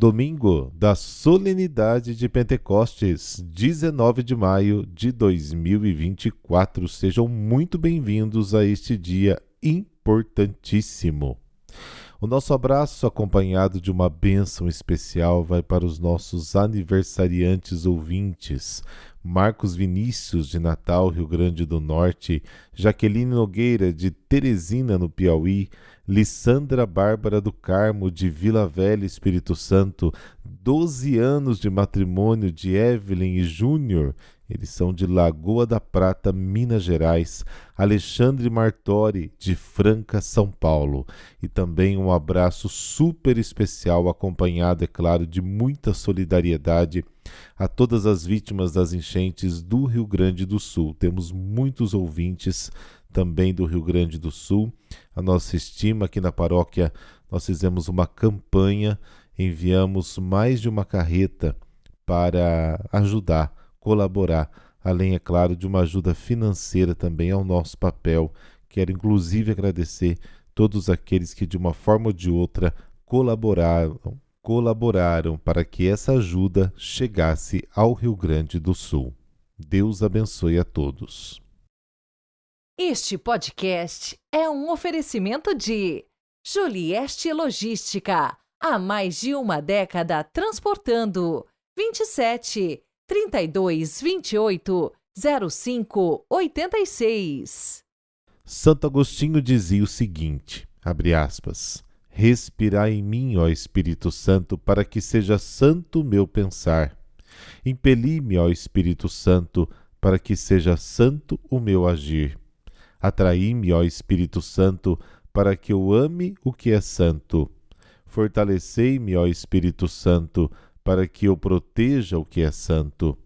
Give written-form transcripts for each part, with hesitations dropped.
Domingo da Solenidade de Pentecostes, 19 de maio de 2024. Sejam muito bem-vindos a este dia importantíssimo. O nosso abraço, acompanhado de uma bênção especial, vai para os nossos aniversariantes ouvintes: Marcos Vinícius, de Natal, Rio Grande do Norte; Jaqueline Nogueira, de Teresina, no Piauí; Lissandra Bárbara do Carmo, de Vila Velha, Espírito Santo; 12 anos de matrimônio de Evelyn e Júnior, eles são de Lagoa da Prata, Minas Gerais; Alexandre Martori, de Franca, São Paulo. E também um abraço super especial, acompanhado, é claro, de muita solidariedade a todas as vítimas das enchentes do Rio Grande do Sul. Temos muitos ouvintes também do Rio Grande do Sul. A nossa estima aqui na paróquia, nós fizemos uma campanha, enviamos mais de uma carreta para ajudar, colaborar, além, é claro, de uma ajuda financeira também ao nosso papel. Quero inclusive agradecer todos aqueles que de uma forma ou de outra colaboraram para que essa ajuda chegasse ao Rio Grande do Sul. Deus abençoe a todos. Este podcast é um oferecimento de Julieste Logística, há mais de uma década transportando. 27 32 28 05 86. Santo Agostinho dizia o seguinte, abre aspas: respirai em mim, ó Espírito Santo, para que seja santo o meu pensar. Impeli-me, ó Espírito Santo, para que seja santo o meu agir. Atraí-me, ó Espírito Santo, para que eu ame o que é santo. Fortalecei-me, ó Espírito Santo, para que eu proteja o que é santo.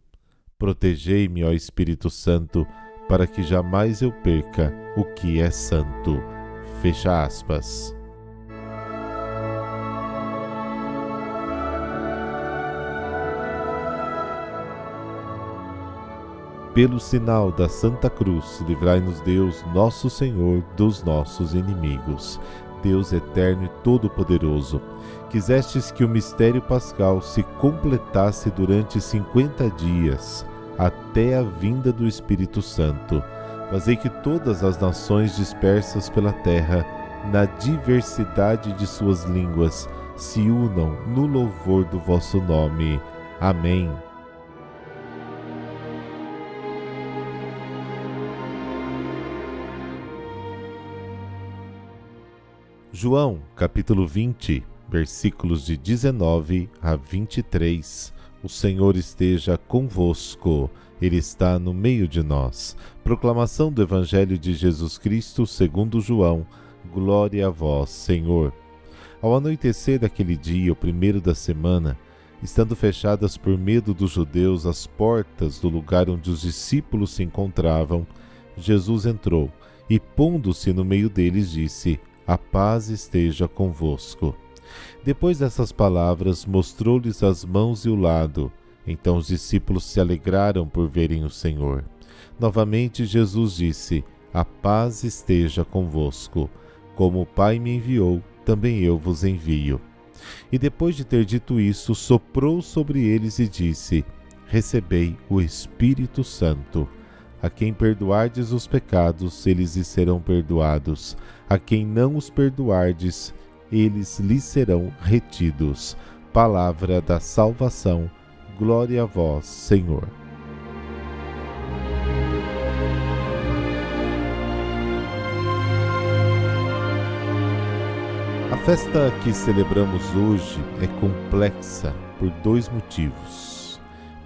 Protegei-me, ó Espírito Santo, para que jamais eu perca o que é santo. Fecha aspas. Pelo sinal da Santa Cruz, livrai-nos Deus, nosso Senhor, dos nossos inimigos. Deus eterno e todo-poderoso, quisestes que o mistério pascal se completasse durante 50 dias, até a vinda do Espírito Santo. Fazei que todas as nações dispersas pela terra, na diversidade de suas línguas, se unam no louvor do vosso nome. Amém. João, capítulo 20, versículos de 19 a 23. O Senhor esteja convosco, Ele está no meio de nós. Proclamação do Evangelho de Jesus Cristo segundo João. Glória a vós, Senhor. Ao anoitecer daquele dia, o primeiro da semana, estando fechadas por medo dos judeus as portas do lugar onde os discípulos se encontravam, Jesus entrou e, pondo-se no meio deles, disse: a paz esteja convosco. Depois dessas palavras, mostrou-lhes as mãos e o lado. Então os discípulos se alegraram por verem o Senhor. Novamente Jesus disse: a paz esteja convosco. Como o Pai me enviou, também eu vos envio. E depois de ter dito isso, soprou sobre eles e disse: recebei o Espírito Santo. A quem perdoardes os pecados, eles lhes serão perdoados. A quem não os perdoardes, eles lhes serão retidos. Palavra da salvação. Glória a vós, Senhor. A festa que celebramos hoje é complexa por dois motivos.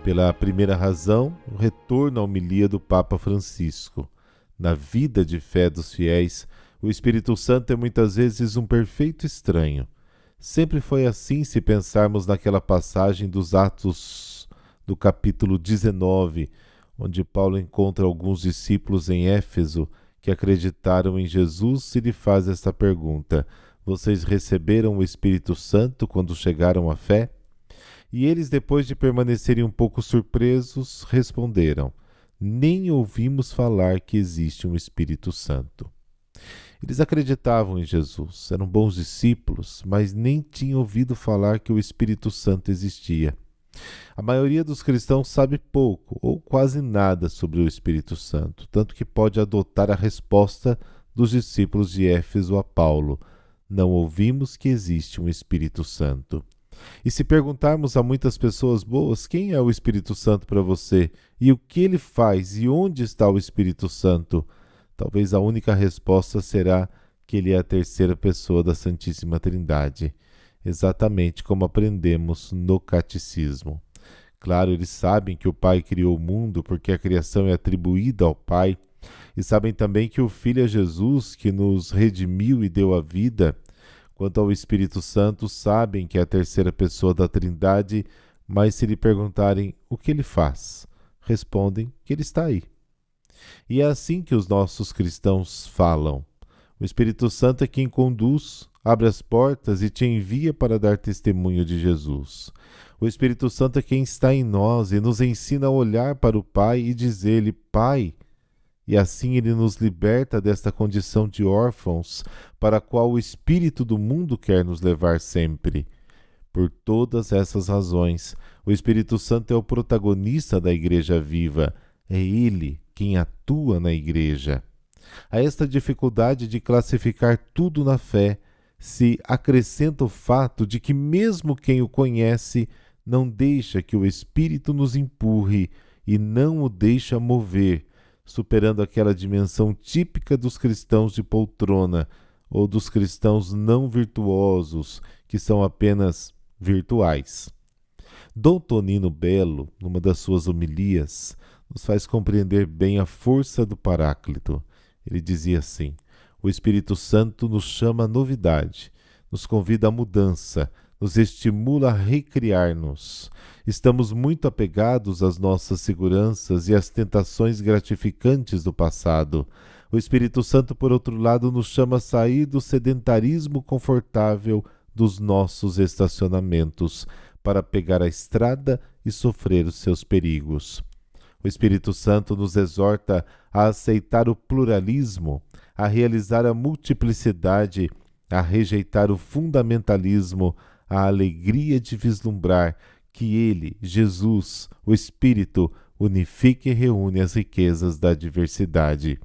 Pela primeira razão, o retorno à homilia do Papa Francisco. Na vida de fé dos fiéis, o Espírito Santo é muitas vezes um perfeito estranho. Sempre foi assim se pensarmos naquela passagem dos Atos do capítulo 19, onde Paulo encontra alguns discípulos em Éfeso que acreditaram em Jesus e lhe faz esta pergunta: vocês receberam o Espírito Santo quando chegaram à fé? E eles, depois de permanecerem um pouco surpresos, responderam: nem ouvimos falar que existe um Espírito Santo. Eles acreditavam em Jesus, eram bons discípulos, mas nem tinham ouvido falar que o Espírito Santo existia. A maioria dos cristãos sabe pouco ou quase nada sobre o Espírito Santo, tanto que pode adotar a resposta dos discípulos de Éfeso a Paulo: não ouvimos que existe um Espírito Santo. E se perguntarmos a muitas pessoas boas quem é o Espírito Santo para você e o que ele faz e onde está o Espírito Santo, talvez a única resposta será que ele é a terceira pessoa da Santíssima Trindade, exatamente como aprendemos no Catecismo. Claro, eles sabem que o Pai criou o mundo porque a criação é atribuída ao Pai, e sabem também que o Filho é Jesus, que nos redimiu e deu a vida. Quanto ao Espírito Santo, sabem que é a terceira pessoa da Trindade, mas se lhe perguntarem o que ele faz, respondem que ele está aí. E é assim que os nossos cristãos falam. O Espírito Santo é quem conduz, abre as portas e te envia para dar testemunho de Jesus. O Espírito Santo é quem está em nós e nos ensina a olhar para o Pai e dizer-lhe: Pai. E assim ele nos liberta desta condição de órfãos para a qual o Espírito do mundo quer nos levar sempre. Por todas essas razões, o Espírito Santo é o protagonista da Igreja viva. É ele quem atua na Igreja. A esta dificuldade de classificar tudo na fé se acrescenta o fato de que mesmo quem o conhece não deixa que o Espírito nos empurre e não o deixa mover, superando aquela dimensão típica dos cristãos de poltrona ou dos cristãos não virtuosos, que são apenas virtuais. Dom Tonino Belo, numa das suas homilias, nos faz compreender bem a força do Paráclito. Ele dizia assim: o Espírito Santo nos chama à novidade, nos convida à mudança, nos estimula a recriar-nos. Estamos muito apegados às nossas seguranças e às tentações gratificantes do passado. O Espírito Santo, por outro lado, nos chama a sair do sedentarismo confortável dos nossos estacionamentos, para pegar a estrada e sofrer os seus perigos. O Espírito Santo nos exorta a aceitar o pluralismo, a realizar a multiplicidade, a rejeitar o fundamentalismo, a alegria de vislumbrar que Ele, Jesus, o Espírito, unifica e reúne as riquezas da diversidade.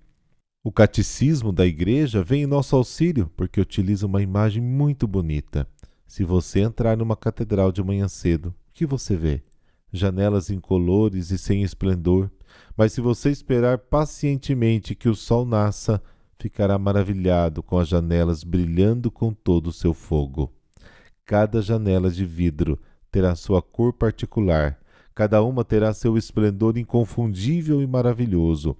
O Catecismo da Igreja vem em nosso auxílio porque utiliza uma imagem muito bonita. Se você entrar numa catedral de manhã cedo, o que você vê? Janelas incolores e sem esplendor, mas se você esperar pacientemente que o sol nasça, ficará maravilhado com as janelas brilhando com todo o seu fogo. Cada janela de vidro terá sua cor particular, cada uma terá seu esplendor inconfundível e maravilhoso.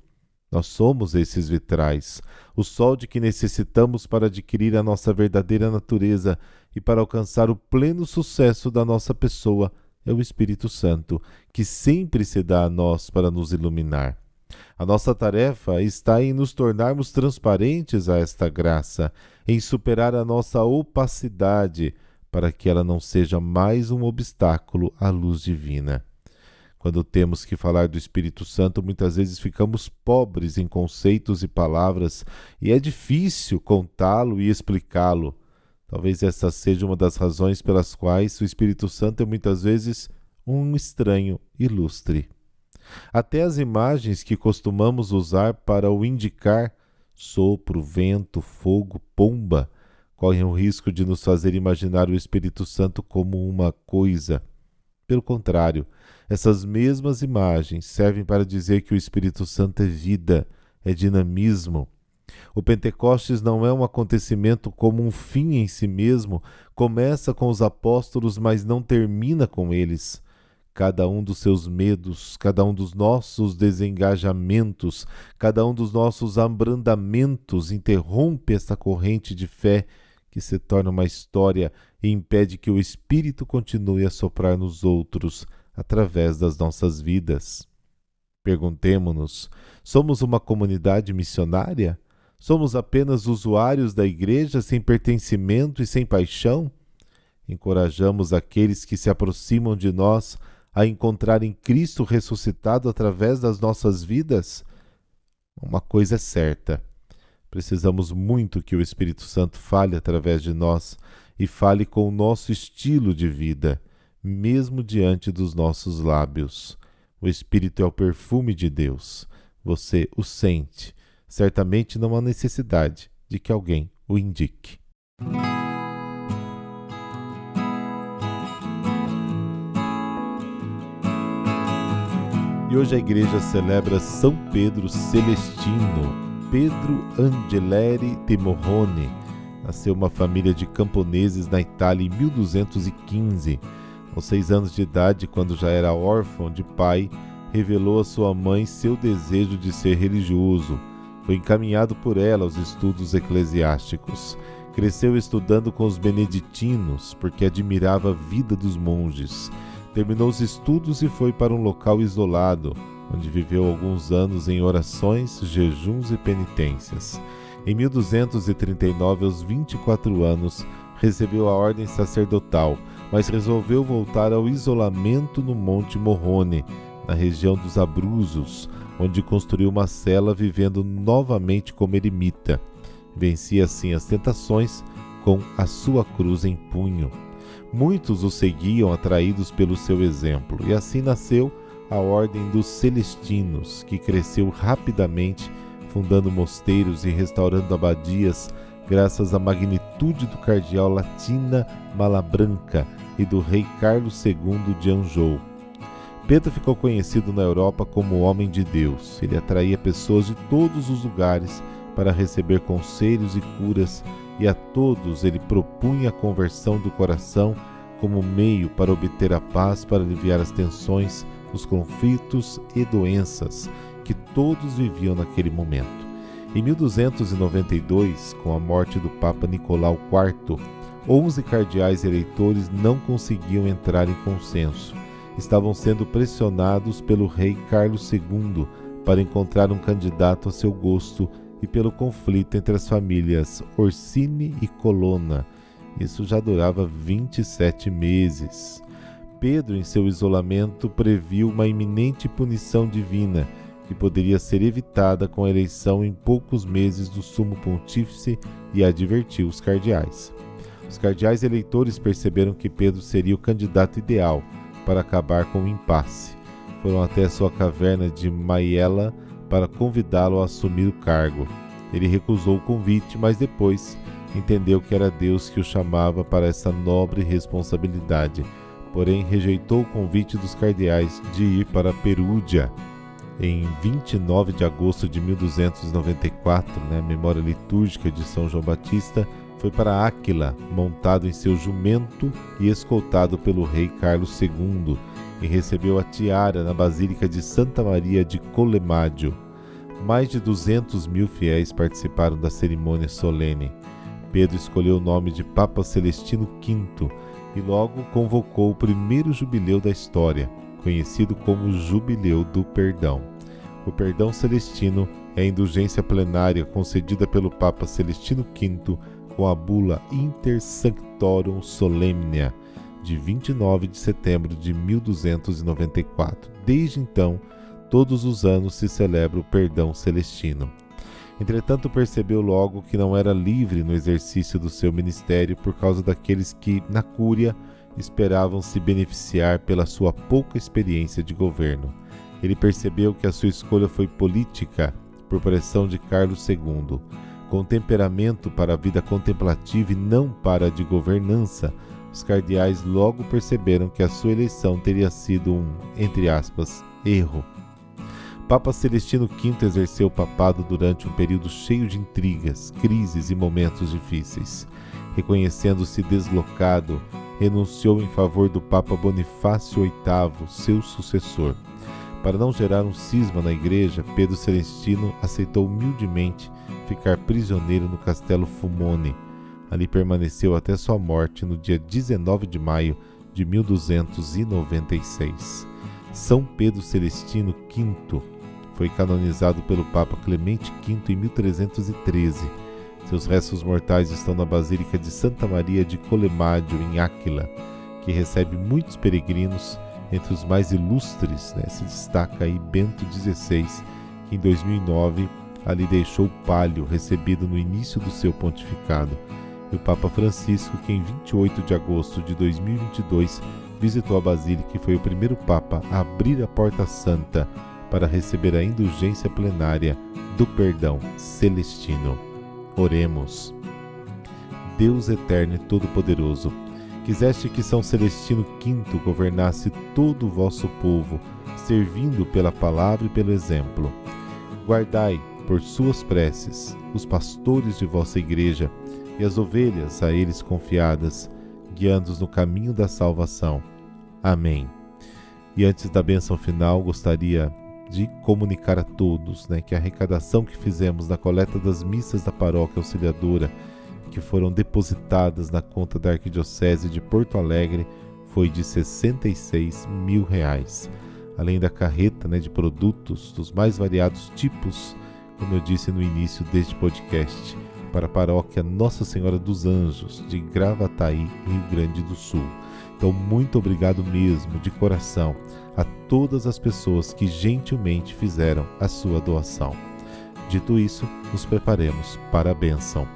Nós somos esses vitrais, o sol de que necessitamos para adquirir a nossa verdadeira natureza e para alcançar o pleno sucesso da nossa pessoa é o Espírito Santo, que sempre se dá a nós para nos iluminar. A nossa tarefa está em nos tornarmos transparentes a esta graça, em superar a nossa opacidade, para que ela não seja mais um obstáculo à luz divina. Quando temos que falar do Espírito Santo, muitas vezes ficamos pobres em conceitos e palavras, e é difícil contá-lo e explicá-lo. Talvez essa seja uma das razões pelas quais o Espírito Santo é muitas vezes um estranho ilustre. Até as imagens que costumamos usar para o indicar, sopro, vento, fogo, pomba, correm o risco de nos fazer imaginar o Espírito Santo como uma coisa. Pelo contrário, essas mesmas imagens servem para dizer que o Espírito Santo é vida, é dinamismo. O Pentecostes não é um acontecimento como um fim em si mesmo, começa com os apóstolos, mas não termina com eles. Cada um dos seus medos, cada um dos nossos desengajamentos, cada um dos nossos abrandamentos interrompe esta corrente de fé que se torna uma história e impede que o Espírito continue a soprar nos outros através das nossas vidas. Perguntemo-nos: somos uma comunidade missionária? Somos apenas usuários da Igreja sem pertencimento e sem paixão? Encorajamos aqueles que se aproximam de nós a encontrarem Cristo ressuscitado através das nossas vidas? Uma coisa é certa: Precisamos muito que o Espírito Santo fale através de nós e fale com o nosso estilo de vida, mesmo diante dos nossos lábios. O Espírito é o perfume de Deus. Você o sente. Certamente não há necessidade de que alguém o indique. E hoje a igreja celebra São Pedro Celestino. Pedro Anghileri de Morrone nasceu uma família de camponeses na Itália em 1215. Aos 6 anos de idade, quando já era órfão de pai, revelou a sua mãe seu desejo de ser religioso. Foi encaminhado por ela aos estudos eclesiásticos. Cresceu estudando com os beneditinos, porque admirava a vida dos monges. Terminou os estudos e foi para um local isolado, onde viveu alguns anos em orações, jejuns e penitências. Em 1239, aos 24 anos, recebeu a ordem sacerdotal, mas resolveu voltar ao isolamento no Monte Morrone, na região dos Abruzos, onde construiu uma cela vivendo novamente como eremita. Vencia assim as tentações com a sua cruz em punho. Muitos o seguiam atraídos pelo seu exemplo, e assim nasceu a Ordem dos Celestinos, que cresceu rapidamente, fundando mosteiros e restaurando abadias, graças à magnitude do cardeal Latina Malabranca e do rei Carlos II de Anjou. Pedro ficou conhecido na Europa como homem de Deus. Ele atraía pessoas de todos os lugares para receber conselhos e curas, e a todos ele propunha a conversão do coração como meio para obter a paz, para aliviar as tensões, os conflitos e doenças que todos viviam naquele momento. Em 1292, com a morte do Papa Nicolau IV, 11 cardeais eleitores não conseguiam entrar em consenso. Estavam sendo pressionados pelo rei Carlos II para encontrar um candidato a seu gosto e pelo conflito entre as famílias Orsini e Colonna. Isso já durava 27 meses. Pedro, em seu isolamento, previu uma iminente punição divina, que poderia ser evitada com a eleição em poucos meses do sumo pontífice, e advertiu os cardeais. Os cardeais eleitores perceberam que Pedro seria o candidato ideal para acabar com o impasse. Foram até sua caverna de Maiella para convidá-lo a assumir o cargo. Ele recusou o convite, mas depois entendeu que era Deus que o chamava para essa nobre responsabilidade. Porém, rejeitou o convite dos cardeais de ir para Perúdia. Em 29 de agosto de 1294, na memória litúrgica de São João Batista, foi para Áquila, montado em seu jumento e escoltado pelo rei Carlos II, e recebeu a tiara na Basílica de Santa Maria de Colemádio. Mais de 200.000 fiéis participaram da cerimônia solene. Pedro escolheu o nome de Papa Celestino V e logo convocou o primeiro jubileu da história, conhecido como Jubileu do Perdão. O perdão celestino é a indulgência plenária concedida pelo Papa Celestino V com a bula Inter Sanctorum Solemnia, de 29 de setembro de 1294. Desde então, todos os anos se celebra o perdão celestino. Entretanto, percebeu logo que não era livre no exercício do seu ministério por causa daqueles que, na cúria, esperavam se beneficiar pela sua pouca experiência de governo. Ele percebeu que a sua escolha foi política, por pressão de Carlos II. Com temperamento para a vida contemplativa e não para a de governança, os cardeais logo perceberam que a sua eleição teria sido um, entre aspas, erro. Papa Celestino V exerceu o papado durante um período cheio de intrigas, crises e momentos difíceis. Reconhecendo-se deslocado, renunciou em favor do Papa Bonifácio VIII, seu sucessor. Para não gerar um cisma na igreja, Pedro Celestino aceitou humildemente ficar prisioneiro no Castelo Fumone. Ali permaneceu até sua morte no dia 19 de maio de 1296. São Pedro Celestino V foi canonizado pelo Papa Clemente V em 1313. Seus restos mortais estão na Basílica de Santa Maria de Colemádio, em Áquila, que recebe muitos peregrinos. Entre os mais ilustres, se destaca aí Bento XVI, que em 2009 ali deixou o palio recebido no início do seu pontificado. E o Papa Francisco, que em 28 de agosto de 2022 visitou a Basílica e foi o primeiro Papa a abrir a Porta Santa para receber a indulgência plenária do perdão celestino. Oremos. Deus eterno e todo-poderoso, quiseste que São Celestino V governasse todo o vosso povo, servindo pela palavra e pelo exemplo. Guardai, por suas preces, os pastores de vossa igreja e as ovelhas a eles confiadas, guiando-os no caminho da salvação. Amém. E antes da bênção final, gostaria de comunicar a todos, que a arrecadação que fizemos na coleta das missas da Paróquia Auxiliadora, que foram depositadas na conta da Arquidiocese de Porto Alegre, foi de R$66 mil. Além da carreta de produtos dos mais variados tipos, como eu disse no início deste podcast, para a Paróquia Nossa Senhora dos Anjos, de Gravataí, Rio Grande do Sul. Então, muito obrigado mesmo, de coração, a todas as pessoas que gentilmente fizeram a sua doação. Dito isso, nos preparemos para a bênção.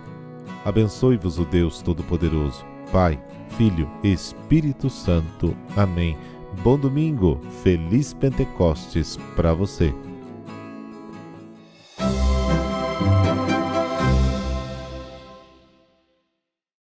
Abençoe-vos o Deus Todo-Poderoso, Pai, Filho e Espírito Santo. Amém. Bom domingo, feliz Pentecostes para você.